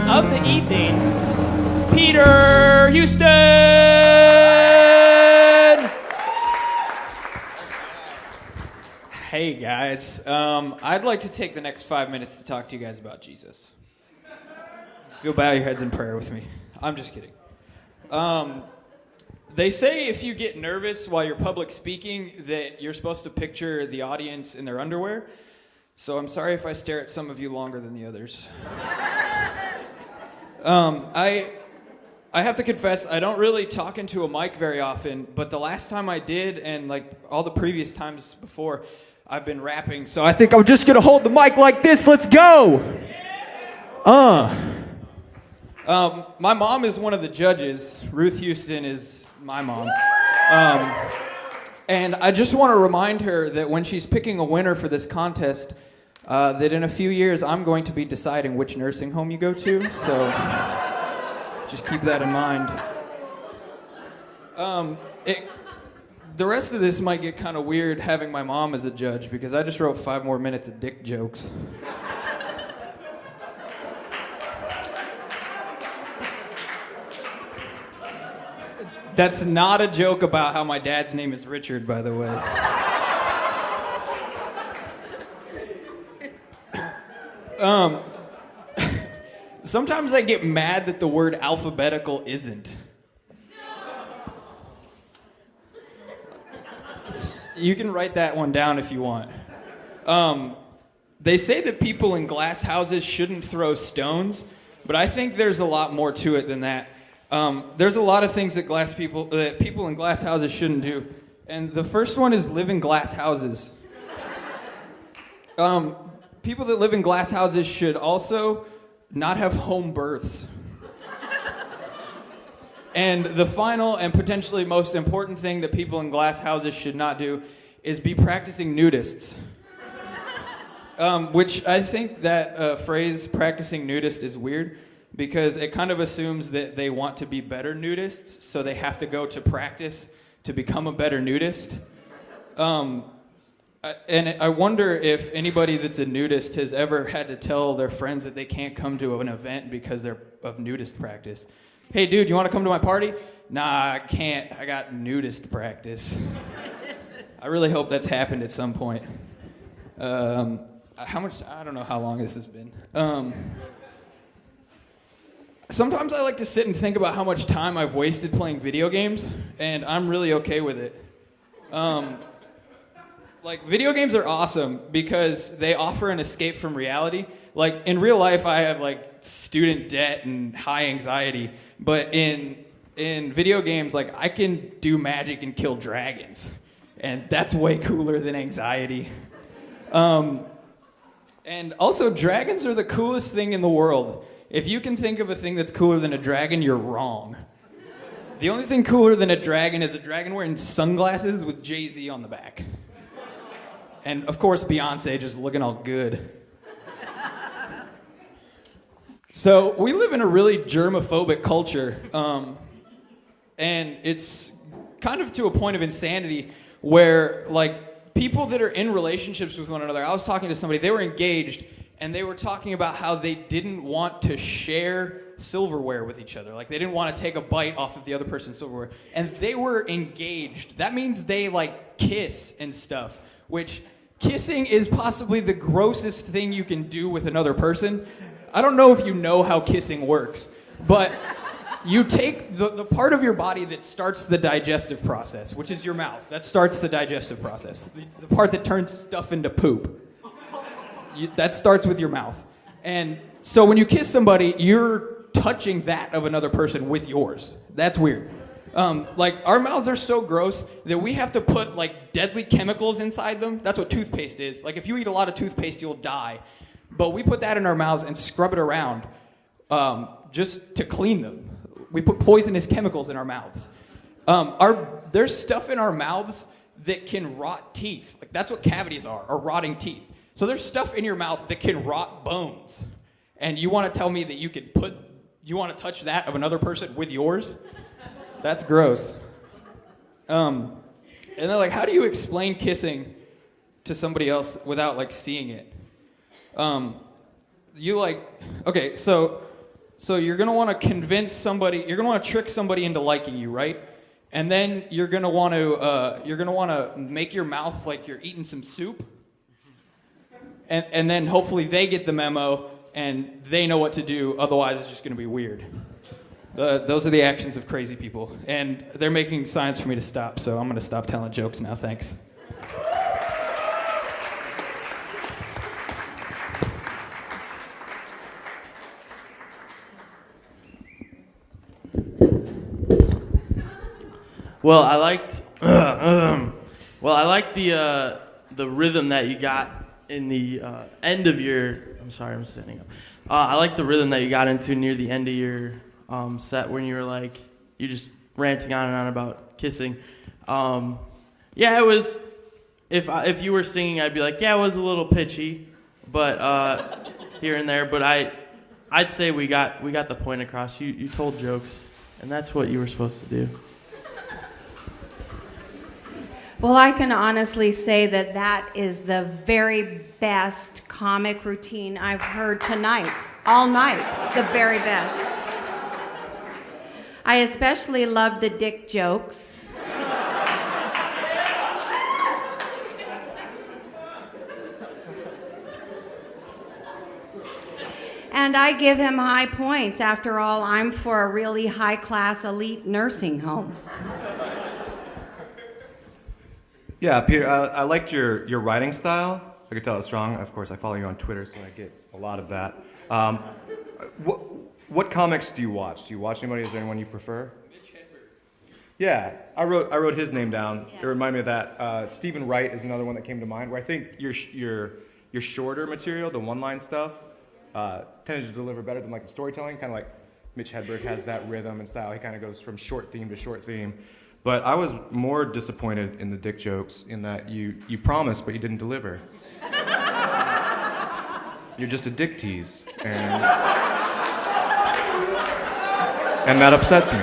of the evening, Peter Huston. Hey guys, I'd like to take the next 5 minutes to talk to you guys about Jesus. If you'll bow your heads in prayer with me. I'm just kidding. They say if you get nervous while you're public speaking that you're supposed to picture the audience in their underwear. So I'm sorry if I stare at some of you longer than the others. I have to confess, I don't really talk into a mic very often, but the last time I did, and like all the previous times before, I've been rapping. So I think I'm just gonna hold the mic like this. Let's go. My mom is one of the judges. Ruth Houston is my mom. And I just want to remind her that when she's picking a winner for this contest, that in a few years I'm going to be deciding which nursing home you go to. So just keep that in mind. The rest of this might get kind of weird having my mom as a judge because I just wrote 5 more minutes of dick jokes. That's not a joke about how my dad's name is Richard, by the way. Sometimes I get mad that the word alphabetical isn't. You can write that one down if you want. They say that people in glass houses shouldn't throw stones, but I think there's a lot more to it than that. There's a lot of things that people in glass houses shouldn't do. And the first one is live in glass houses. People that live in glass houses should also not have home births. And the final and potentially most important thing that people in glass houses should not do is be practicing nudists. Which I think that phrase, practicing nudist, is weird. Because it kind of assumes that they want to be better nudists, so they have to go to practice to become a better nudist. And I wonder if anybody that's a nudist has ever had to tell their friends that they can't come to an event because they're of nudist practice. Hey, dude, you want to come to my party? Nah, I can't. I got nudist practice. I really hope that's happened at some point. How much? I don't know how long this has been. Sometimes I like to sit and think about how much time I've wasted playing video games, and I'm really okay with it. Video games are awesome because they offer an escape from reality. Like, in real life, I have, student debt and high anxiety, but in video games, I can do magic and kill dragons, and that's way cooler than anxiety. And also, dragons are the coolest thing in the world. If you can think of a thing that's cooler than a dragon, you're wrong. The only thing cooler than a dragon is a dragon wearing sunglasses with Jay-Z on the back. And, of course, Beyonce just looking all good. So, we live in a really germophobic culture. And it's kind of to a point of insanity where, people that are in relationships with one another, I was talking to somebody, they were engaged, and they were talking about how they didn't want to share silverware with each other. They didn't want to take a bite off of the other person's silverware. And they were engaged. That means they, kiss and stuff, which kissing is possibly the grossest thing you can do with another person. I don't know if you know how kissing works, but you take the part of your body that starts the digestive process, which is your mouth. That starts the digestive process. The part that turns stuff into poop. That starts with your mouth. And so when you kiss somebody, you're touching that of another person with yours. That's weird. Our mouths are so gross that we have to put, deadly chemicals inside them. That's what toothpaste is. If you eat a lot of toothpaste, you'll die. But we put that in our mouths and scrub it around just to clean them. We put poisonous chemicals in our mouths. There's stuff in our mouths that can rot teeth. That's what cavities are rotting teeth. So there's stuff in your mouth that can rot bones. And you want to tell me that you want to touch that of another person with yours? That's gross. And they're like, how do you explain kissing to somebody else without, seeing it? Okay, so So you're gonna want to convince somebody. You're gonna want to trick somebody into liking you, right? And then you're gonna want to make your mouth like you're eating some soup. And then hopefully they get the memo and they know what to do. Otherwise, it's just gonna be weird. Those are the actions of crazy people, and they're making signs for me to stop. So I'm gonna stop telling jokes now. Thanks. Well, I liked the rhythm that you got in the end of your. I'm sorry, I'm standing up. I like the rhythm that you got into near the end of your set when you were like you're just ranting on and on about kissing. Yeah, it was. If you were singing, I'd be like, yeah, it was a little pitchy, but here and there. But I'd say we got the point across. You told jokes, and that's what you were supposed to do. Well, I can honestly say that that is the very best comic routine I've heard tonight, all night, the very best. I especially loved the dick jokes. And I give him high points. After all, I'm for a really high-class elite nursing home. Yeah, Peter, I liked your writing style. I could tell it's strong. Of course, I follow you on Twitter, so I get a lot of that. What comics do you watch? Do you watch anybody? Is there anyone you prefer? Mitch Hedberg. Yeah, I wrote his name down. Yeah. It reminded me of that. Stephen Wright is another one that came to mind. Where I think your shorter material, the one-line stuff, tended to deliver better than like the storytelling. Kind of like Mitch Hedberg has that rhythm and style. He kind of goes from short theme to short theme. But I was more disappointed in the dick jokes in that you promised, but you didn't deliver. You're just a dick tease. And that upsets me.